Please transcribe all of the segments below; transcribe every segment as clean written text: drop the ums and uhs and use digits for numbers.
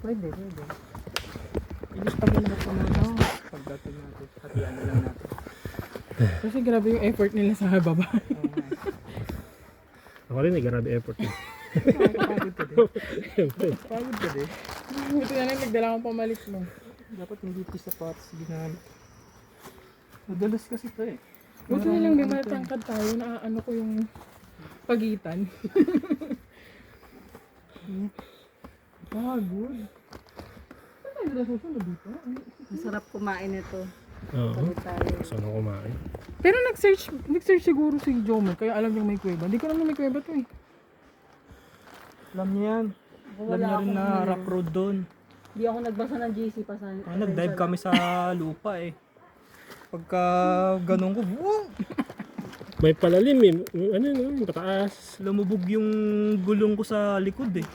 Pwede. Ilista mo naman sa mga pagdating natin. Hatian na lang natin. Kasi grabe yung effort nila sa baba. Ako rin grabe effort eh. Pagod ka din. Pagod ka din. Buti na lang nagdala akong pamalit mo. Dapat hindi ito sa pots ginamit. Madalas kasi ito eh. Buti na lang di ba tangkad tayo na ano ko yung pagitan. Pagod. Saan tayo nila susunod dito? Masarap kumain ito. Oo. Balik tayo. Gusto na kumain. Pero nag-search siguro si Jomer kaya alam niyang may kuweba. Hindi ko naman may kuweba to eh. Alam niya yan. Alam niya rin na rock road doon. Hindi ako nagbasa ng GC pa sa... Nag-dive kami sa lupa eh. Pagka ganun ko, wow! May palalim eh. Ano no? Pataas. Lumubog yung gulong ko sa likod eh.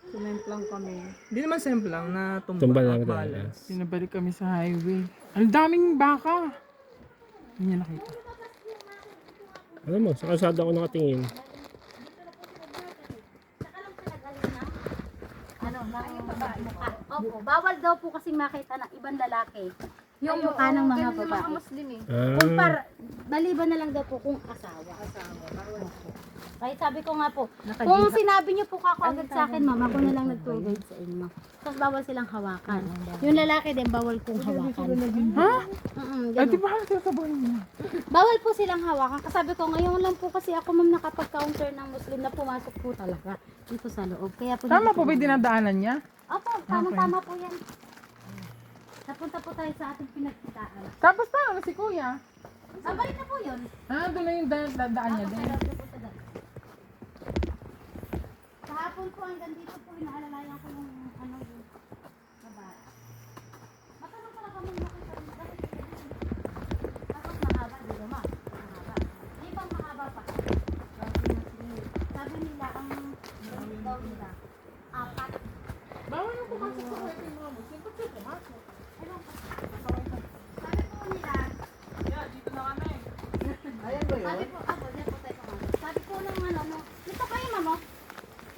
Sumemplang kami. Hindi naman simple lang na Tumba lang balance. Pinabalik kami sa highway. Ang daming baka. Hindi niya nakita. Alam mo, sa kalsada ako nakatingin. Ano, mukha. Opo, bawal daw po kasing makita ng ibang lalaki. Yung mukha ng mga babae. Kung maliban na lang daw po kung asawa. Kahit sabi ko nga po, kung sinabi niyo po ako agad sa akin, mama, ako na lang nag-tour guide sa inyo. Tapos bawal silang hawakan. Yung lalaki din, bawal kong hawakan. Ha? Ay, Ganun. di ba sasabuhin mo? Bawal po silang hawakan. Kasabi ko, ngayon lang po kasi ako ma'am nakapag-counter ng Muslim na pumasok po talaga dito sa loob. Kaya po Tama po ba yung dinadaanan niya? Opo, tama po yan. Napunta po tayo sa ating pinagkitaan. Tapos paano si kuya? Balik na po yun. Doon na yung dadaan niya din. Kahapon po hanggang dito po inaalalayan ko yung ano yung babae. Matanong pala kami nakita rin dahil tapos mahaba, di ba ma? Mahaba. Di bang mahaba pa? Sabi nila ang daw nila 4. Bawal yung pumasok sa kuya yung mga Muslim. Ba't siya pumasok? Sabi po nila, Yeah, dito na kami. sabi po ako, diyan po tayo pumasok. Sabi po nung ano, dito kayo mamo.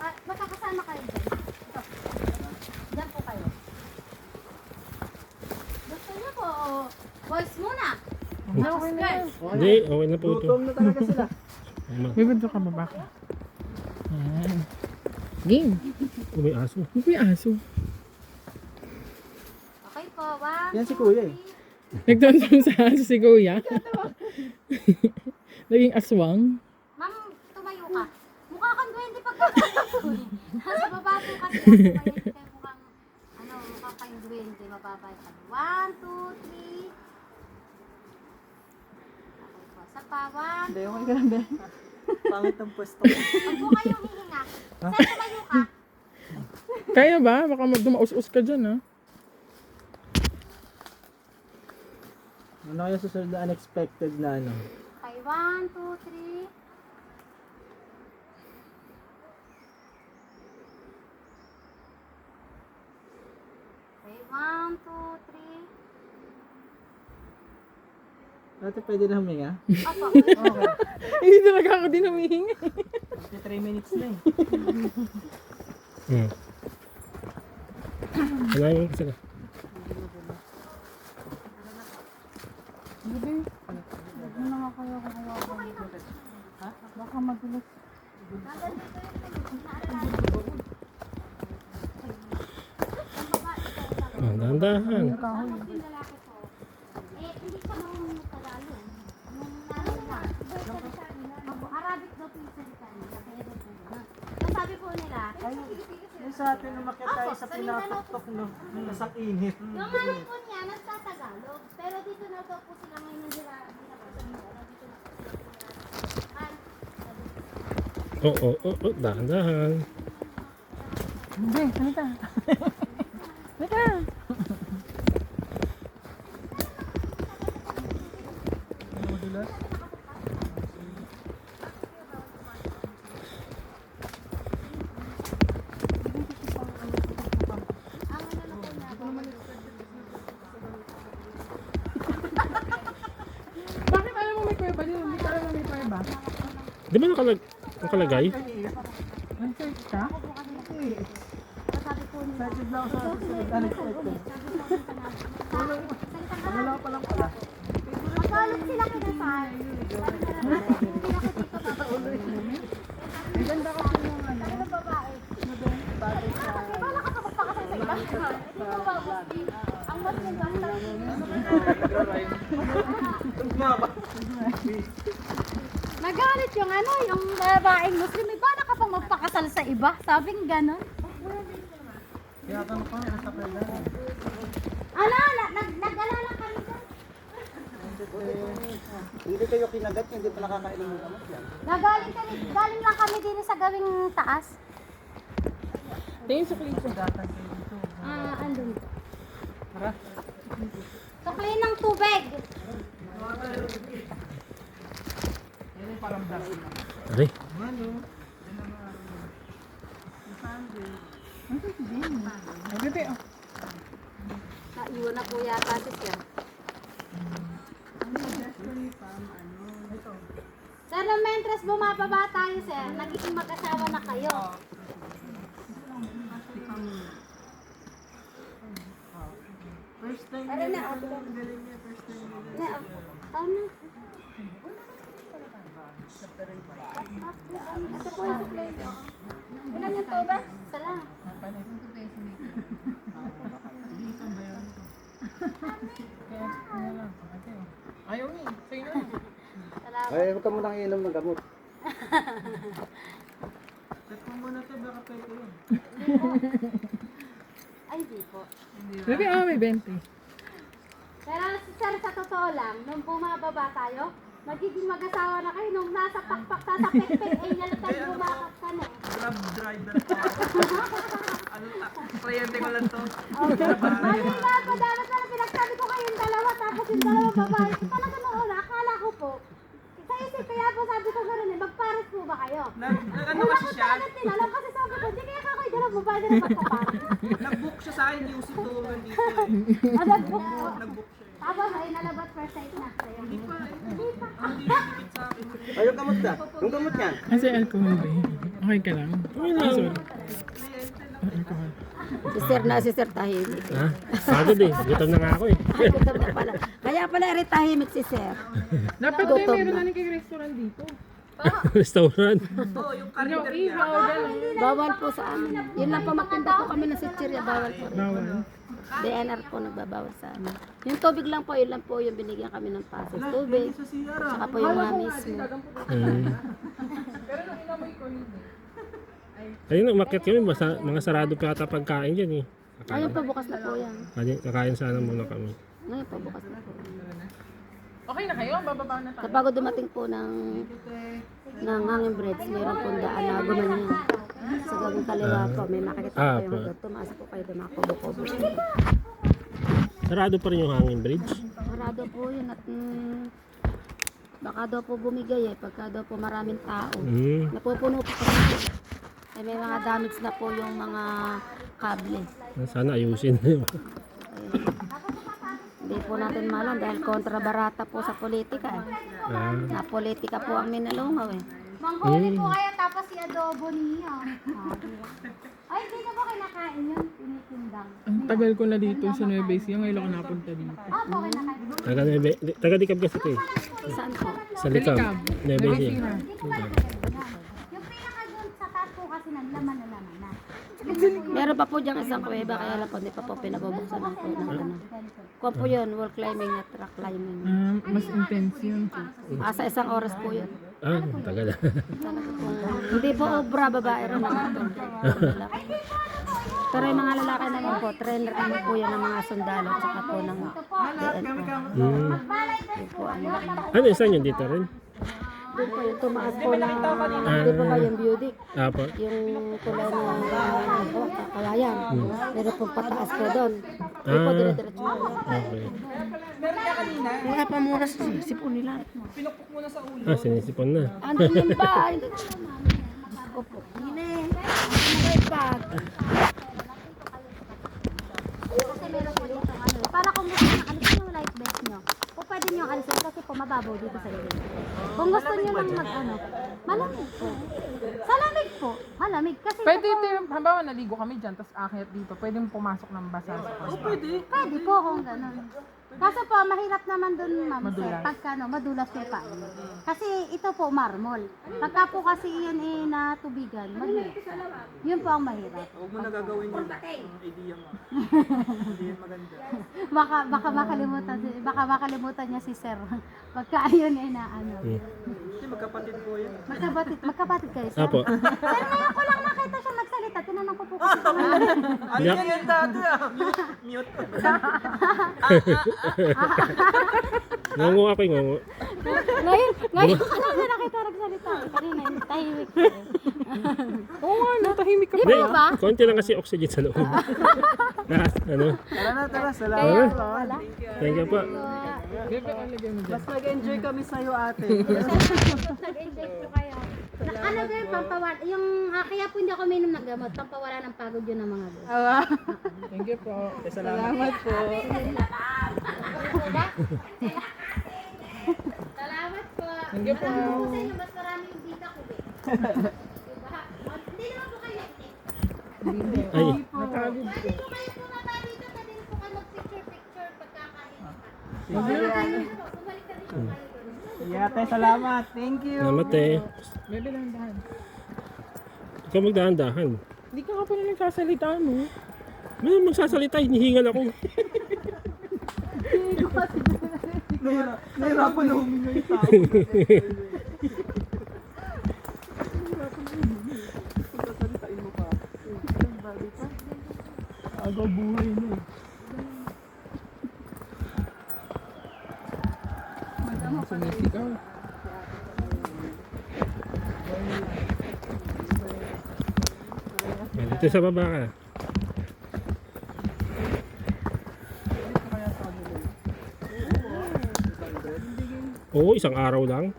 Magkakasama kayo dyan. Ito. Dyan po kayo. Gusto niyo po, boys muna. Okay na yan. Hindi, okay na po ito. na talaga sila. May bando ka ba ba? Yan. Game. May aso. May aso. Okay po, 1, Yan si kuya eh. two, 3. Nagtansam sa aso si kuya. Naging aswang. Ma'am, tumayo ka. Mukha kang duwende pagkakataon. Nasa baba po kasi ako kaya hindi kayo mukhang, mukha kayong duwende. Mababa ka. 1, 2, 3. Okay po. Sa pa, 1, Hindi, okay ka lang din. Pangit ang pwesto. Huwag po kayong hihinga. Saan tumayo ka? Kaya ba? Baka dumaus-us ka dyan ha. Ano kaya susunod na unexpected na ano? Okay, 1, 2, 3. Okay, 1, 2, 3. Dati pwede na huminga? Opo. Hindi talaga ako din humihinga. 3 minutes na eh. Kailangan ko sila. Hindi. Ano nga kayo kahawakan? Ha? Baka madulas. Dahan-dahan. Yung lalaki ko, hindi ka marunong magtagalog. Nung nanay na, Opo, Arabic daw po yung salita nila. Kaya daw po yun. So sabi po nila, Yung sa atin umakyat tayo sa pinatuktok no? Nasa init. yung anak po niya, nagtatagalog. Pero dito na daw po sila ngayon nila. Dito na po sila. Oo, dahan-dahan. Hindi, halika. Halika. Madulas? Bakit alam mo may kuweba din? Hindi ka alam may kuweba. Di ba nakalagay? Nag-search ka? Sabi po Excited na ako sa unexpected. Wala pa lang pala. Magkalog sila kinasal. Ang ganda kasi yung ano. Ano babae? Kasi wala ka pa magpakasal sa iba. Ikaw ba, Muslim? Ang Muslim ba? Nagalit yung ano, yung babaeng Muslim. May bala ka pang magpakasal sa iba? Sabing gano'n. Kaya ka pa, nasa pala. Ano? Nag-alala kami doon. Hindi kayo kinagat, hindi pa nakakainom ng gamot yan. Galing lang kami din sa gawing taas. Tingin sa klito. Andun. Tara. Suklin ng tubig. Yan yung paramdam. Aray. Ang gabi ah. Naiwan na po yata siya. Sir, nung mentres bumababa tayo, sir, nagiging mag-asawa na kayo. First time Tara na, ate. Na, ano? Ito po yung suklay nyo. Ilan yung tubig? Isa lang. Ayaw niya. Sa'yo na. Salamat. Ay, huwag ka munang inom ng gamot. Check mo muna ito, baka pwede yun. Ay, di po. Gabi may 20. Pero sir, sa totoo lang, nung bumababa tayo, magiging mag-asawa na kayo. Nung nasa pakpak, nasa pekpek, ay nalatay bumakap ka na. Grab driver pa. Ano, kliyente ko lang to. Mali nga po, dapat pala pinagsabi ko kayong dalawa, tapos yung dalawang babae. So, talaga nung una, akala ko po, sa isip kaya po sabi ko gano'n eh, magpares po ba kayo? Ano Una kasi ko siya? talaga tinanong kasi sabi ko, hindi kaya kayo dalawang babae na magpapares. Nag-book siya sa akin, yung situgan dito eh. Nag-book po. Nag-book siya. Tapos ay nalabat first sight na sa'yo. Hindi pa. Hindi dikit sa akin. Ay, yung gamot na. Yung gamot niyan. Kasi alcohol ba eh? Okay ka lang? Okay lang. Alcohol. Si Sir tahimik. Ha? Pagod eh. Gutom na nga ako eh. Ay, gutom na pala. Kaya pala rin tahimik si Sir. Dapat Gutom tayo meron na. na nagkik-restaurant dito. Restaurant. Oo, yung calendar niya. Bawal po sa amin. Yun lang po magtinda po kami ng sitsirya. Bawal po. Bawal. DNR po nagbabawal sa amin. Yung tubig lang po, yun lang po yung binigyan kami ng pasos. Tubig. Sa CR Saka po yung mga mismo. Pero nung inamoy ko, hindi. Ayun, umakyat kami. Basta mga sarado pa yata pagkain dyan eh. Ayun po, bukas na po yan. Kakain sana muna kami. Ngayon po, bukas na po. Okay na kayo? Bababa na tayo. Kapag dumating po ng hanging bridge, mayroon po daan na gumanyan. Sa gawing kaliwa po, may makikita po yung hagod. Tumaas po kayo doon, makakubo-kubo. Sarado pa rin yung hanging bridge. Sarado po yun at baka daw po bumigay eh, pagka daw po maraming tao. Napupuno po kasi. Eh, may mga damage na po yung mga kable. Sana ayusin. Hindi po natin malam dahil kontra barata po sa politika eh. Na politika po ang minalungaw eh. Manghuli po kayo tapos si adobo niyo. Ay, hindi na ba kinakain yun? Tinitindang. Ang tagal ko na dito sa Nueva Ecija. Ngayon ako napunta dito. Opo, kinakain. Taga-Dikab kasi ito eh. Saan po? Sa Likab. Nebesia. Hindi ko ba yung pinaka doon sa taas po kasi laman na. Meron pa po diyang isang kuweba kaya lang po hindi pa po pinabubuksan ng po ng ano. Kung po yun, wall climbing at rock climbing. Mas intense yun. Sa isang oras po yun. Tagal. Talaga po. Hindi po obra babae rin naman po. Pero yung mga lalaki naman po, trainer kami po yan ng mga sundalo tsaka po ng DNO. Yun po ano. Ano, isa yun dito rin? Doon po yung tumaas po na, di ba ba yung beauty? Apo. Yung kulay ng kawayan. Meron pong pataas po doon. Di po dire-diretso na yan. Okay. Wala pa mura sa sipon nila. Pinukpok mo na sa ulo. Sinisipon na. Andun yung ba? Hindi ko naman. Opo. Hine. May bag. Kasi meron po dito ano. Para kung gusto nyo alisin yung light vest nyo, o pwede nyo alisin kasi po mababaw dito sa lilim. Kung gusto nyo lang mag ano, malamig po. Sa lamig po. Malamig. Kasi Pwede ito yung, halimbawa naligo kami dyan, tapos akyat dito. Pwedeng pumasok ng basa sa kanya. pwede po kung gano'n. Kaso po, mahirap naman dun, ma'am, sir. Madulas. Pagka madulas yung pain. Kasi ito po, marmol. Pagka po kasi yan natubigan, mahirap. Yun po ang mahirap. Huwag mo nagagawin yun. Idea mo. Hindi yan maganda. Baka makalimutan niya si sir. Pagka ayun na ano. Kasi magkapatid po yan. Magkapatid kayo, sir. Apo. Sir, ngayon ko lang nakita siya nagsalita. Tinanong ko po kasi sa kanya. Ano yan dati ah? Mute. Ngungo ako yung ngungo. Ngayon ko lang na nakita nagsalita. Kanina, tahimik siya. Oo nga, no, tahimik ka Di Hindi, po ba? konti lang kasi oxygen sa loob. Ano? Tara na, tara. Salamat. Kaya po pala. Thank you po. Bebe, alagay mo dyan. Mas nag-enjoy kami sa'yo ate. Nag-enjoy po kayo. Ano sir, pampawala. Kaya po hindi ako minom ng gamot. Pampawala ng pagod yun ng mga boss. Thank you po. Salamat po. Salamat po. Thank you po. Alam ko sa inyo, mas marami yung dita ko eh. Diba? Hindi naman po kayo eh. Ay, Nakagod po. Pwede po kayo pumaba dito. Pwede po kayo mag-picture-picture pagkakain. Bumalik ka dito kayo. Yeah, ate, salamat. Thank you. salamat eh. Bebe, dahan-dahan. Ikaw magdahan-dahan. Hindi ka pa pala nagsasalita, no? May magsasalita, hinihingal ako. Nahirapan na huminga yung tao. Pagkasalitain mo pa. Agaw buhay mo. Sumisigaw. Dito sa baba ka. Oo, isang araw lang.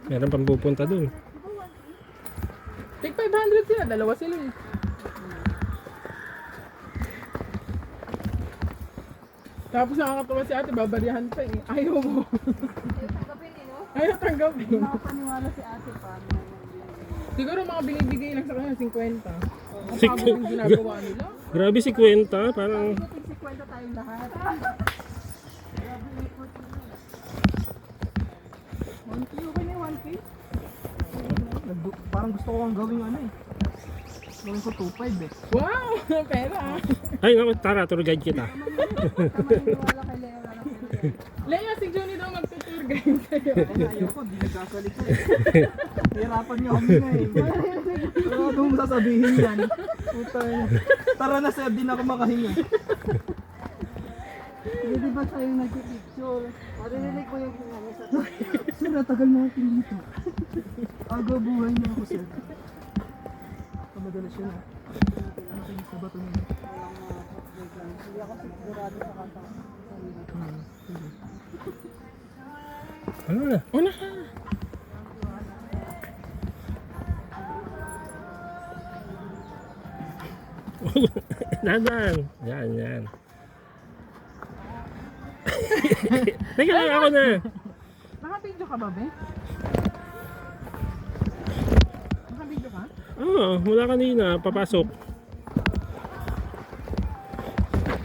Meron pang pupunta dun. Take 500 sila, dalawa sila eh. Tapos nakakatawa si ate, babarihan pa eh. Ayaw mo. Ayaw tanggapin. Nakapaniwala si ate pa. Siguro mga binibigay lang sa kanya, 50. Ang Sik- pagod yung ginagawa nila. Grabe si Kwenta, parang... Kwenta tayong lahat. 1K, okay na yung 1K? Parang gusto ko ang gawing ano eh. Gawin ko 2.5 eh. Wow! Pera ah. Ay, naku, tara, tour guide kita. Kamaniwala kay Lea na lang. Lea, si Johnny daw magtutour guide sa'yo. Ayoko, di nagsasalita eh. Hirapan niyo kami na eh. Ano itong sasabihin yan? Puta eh. Tara na sir, di na ako makahinga. Hindi ba tayo nag-picture? Marinig ko yung ano sa sir, natagal na natin dito. Aga buhay niya ako sir. Madalas yun ah. Ano kayo sa bato niya? Hindi ako sigurado sa kanta. Ano na? Una ka. Dadan. Yan, yan. Teka lang, ako na. Naka-video ka ba, be? Naka-video ka? Oo, mula kanina, papasok.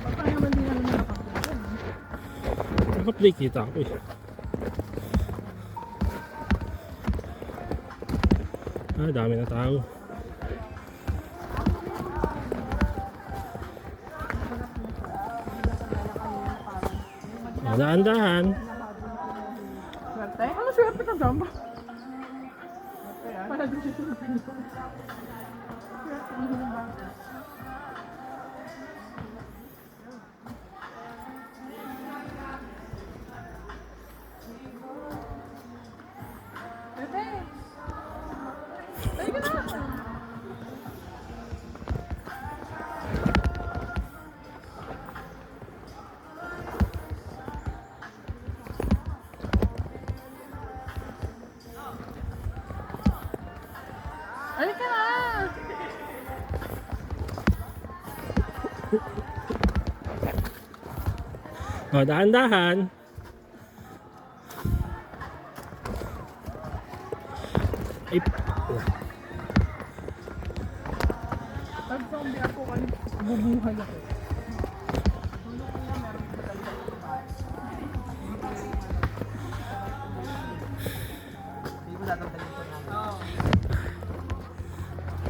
Baka naman din naman naka-video. Naka-play kita ako eh. Ah, dami na tao. Dahan-dahan. Swerte? Ano swerte ka dyan ba? Para din siya sinapin ko. Halika na! O, dahan-dahan. Ay, nabubuhay ako.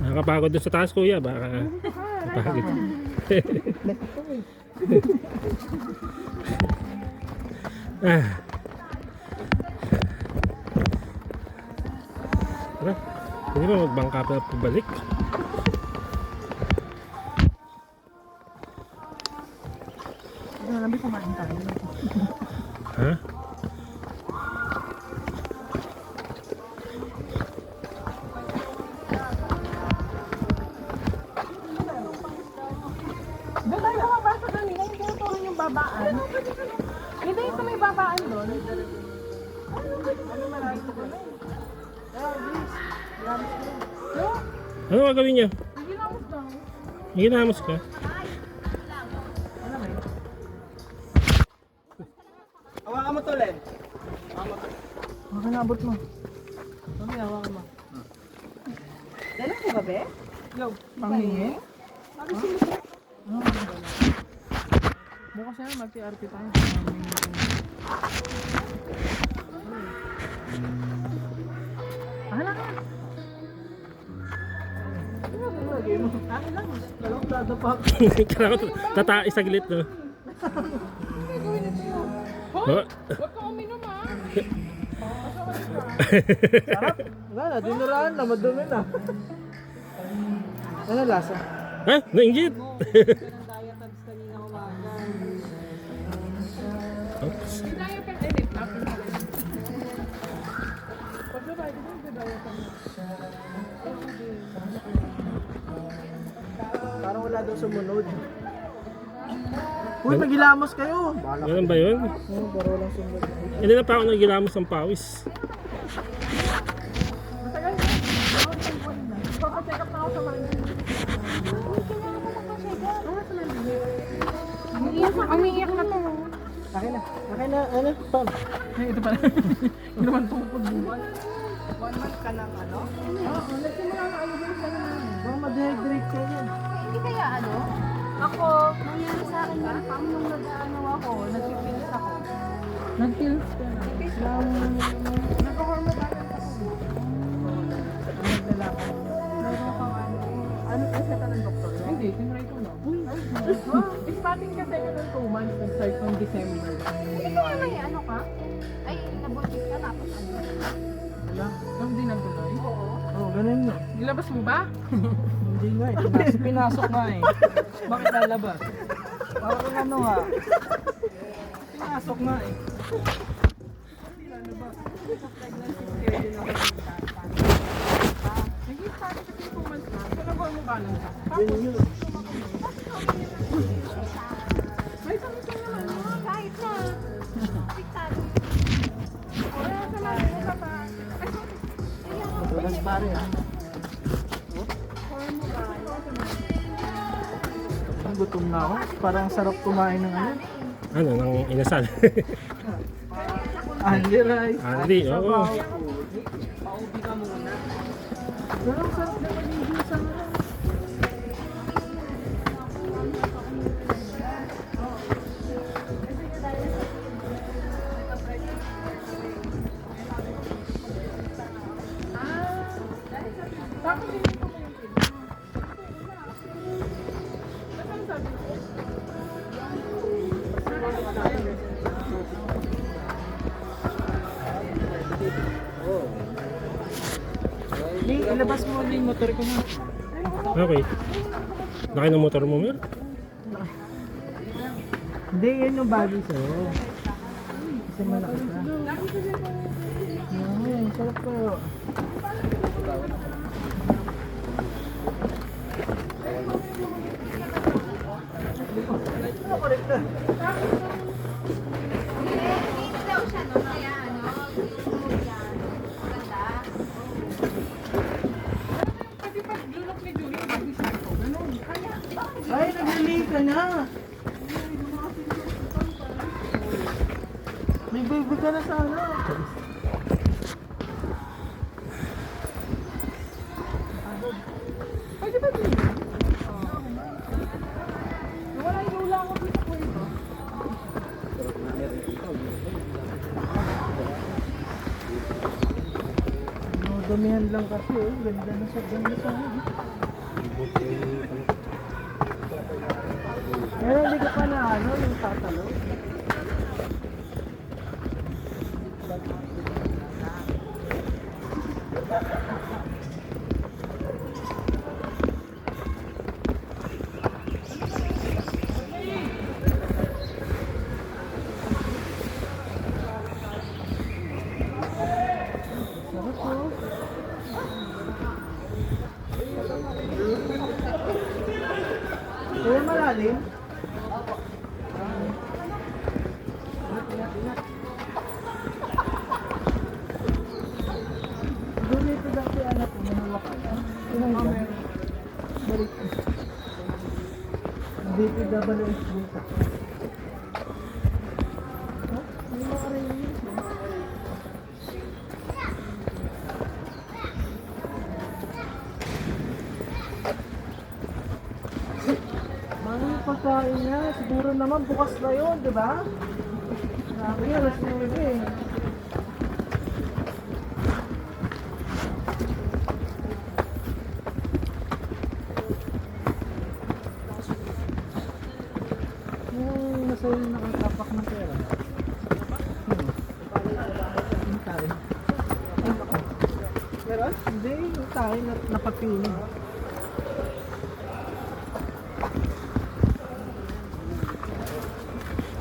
Nakakapagod doon sa taas, kuya. Baka kapagod. Ah. Tara, hindi ba magbangka pa pabalik? Nabi kumain tayo. Ha? Doon tayo nakapasok kanina, yung tinuturo yung babaan. Hindi yung may babaan doon. Ano gagawin niyo? Ginamos daw. Ginamos ka? Hawakan mo to, Len. Hawakan na, abot mo. Mami, hawakan mo. Dala ko ba, be? Yo, panghingi? Bukas na mag-TRP tayo. Hala ka. Ano lang? Dalawang plata pa. Kailangan ko isaglit, no? Hoy! Huwag ka uminom ha! Sarap. Wala na, dinuraan na, madumi na. Ano lasa? Ha? Nainggit? Oops. Kaya pa edit. Pagbabay, di ba yung bidaya ka mo? Parang wala daw sumunod. Uy, magilamos kayo. Bala. Ganun ba yun? Pero walang sumunod. Hindi na pa ako nagilamos ng pawis. Matagal na. Papacheck up na ako sa Manila. Umiiyak na to. Akin na. Akin na, ano? Pam. Ay, ito pala. Hindi naman tungkol buwan. 1 month ka lang, ano? Oo, nagsimula na ano din siya naman. Baka ma-dehydrate ka yan. Hindi kaya ano? Ako, nangyari sa akin yan, pang nung nag-ano ako, nag-pills ako. Nag-pills ka na. Nag-hormone balance ako. Naglalakad. Meron kang ano. Ano kasi ka ng doktor? Hindi, tinry ko lang. Starting kasi ko ng 2 months, nag-start ng December. Hindi kaya may ano ka? Ay, nabuntis ka tapos ano? Wala. Nung di nagtuloy. Oo, ganun nga. Nilabas mo ba? Hindi nga eh. Pinasok nga eh. Bakit lalabas? Parang ano nga. Pinasok nga eh. Hindi, starting kasi 2 months na. So, nag-hormone balance ako. Yun yun. May sabi naman. Kahit na. Piktado. Wala sa mga sa pa. Matulas pare ah. Gutom na ako. Parang sarap kumain ng ano. Ano, nang inasal. Andy rice. Andy, oo. Paubi ka muna. Pero ang sarap na magiging sa ano. Tapos hindi ko mo yung pin. Ano sabi ko? Hindi, ilabas mo na yung motor ko na. Okay. Laki ng motor mo, Mer? Hindi, yan yung bagay sa'yo. Kasi malaki ka. Ay, sarap ko. Dito daw siya, no? Kaya ano, yung yan. Maganda. Kasi pag lulok ni Julie, mag-decide ko. Ganun. Kaya, Ay, nag-relate ka na. May baby ka na sana. pwede ba din? Damihan lang kasi oh. Ganda na sa Pero hindi ko pa na ano, yung tatalo. Kaya malalim? Doon ito dati anak ko, mahawakan. Balik. Dito double HD. Pagkain niya, siguro naman bukas na yun, di ba? Sabi niya, alas 9 eh. Yung nasa yun nakatapak ng pera. Yung tayo. Meron? Hindi, yung tayo napapili.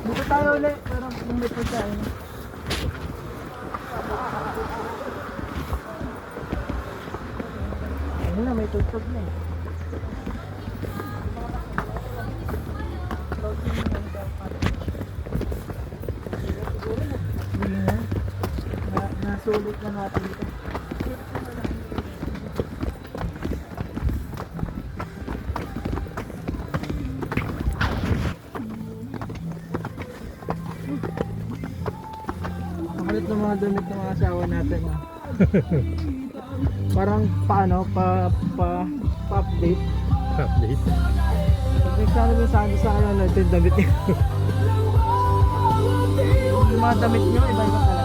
Dito tayo ulit, pero may pagkain. Ayun na, may tugtog na eh. Hindi na. Nasulit na natin ito. Nakalit ng mga damit ng mga asawa natin. Parang paano, pa-update. Update. Nagsasabi sa ano natin damit niyo. Yung mga damit niyo, iba-iba talaga.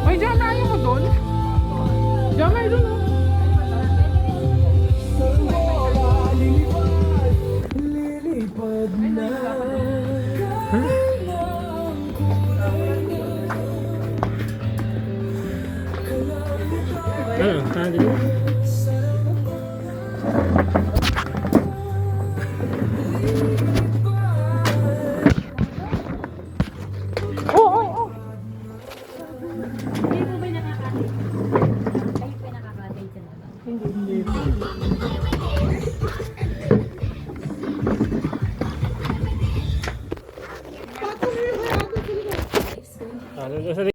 Ay, dyan na ayaw ko doon. Dyan na doon. Lilipad na. Ano? Saan dito? Kayo po ba'y nakakatay? Kayo po nakakatay sa labas? Hindi.